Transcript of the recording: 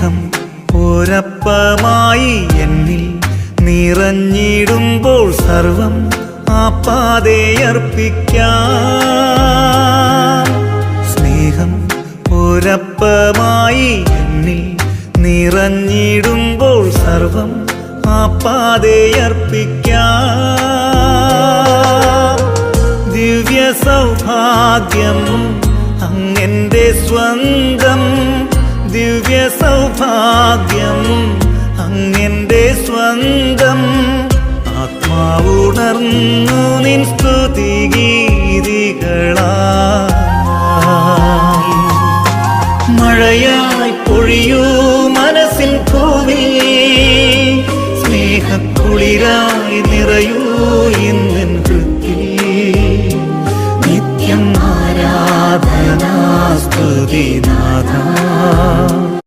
സ്നേഹം ഒരപ്പമായി എന്നിൽ നിറഞ്ഞിടുമ്പോൾ സർവം ആപ്പാതെയർപ്പിക്കാം. സ്നേഹം ഒരപ്പമായി എന്നിൽ നിറഞ്ഞിടുമ്പോൾ സർവം ആപ്പാതെയർപ്പിക്കാം. ദിവ്യ സൗഭാഗ്യം അങ്ങെന്റെ സ്വന്തം, ദിവ്യ സൗഭാഗ്യം അങ്ങെന്റെ സ്വന്തം. ആത്മാവുണർന്നു നിൻ സ്തുതിഗീതികളായി. മഴയായി പൊഴിയൂ മനസ്സിൻ ഭൂമി, സ്നേഹക്കുളിരാ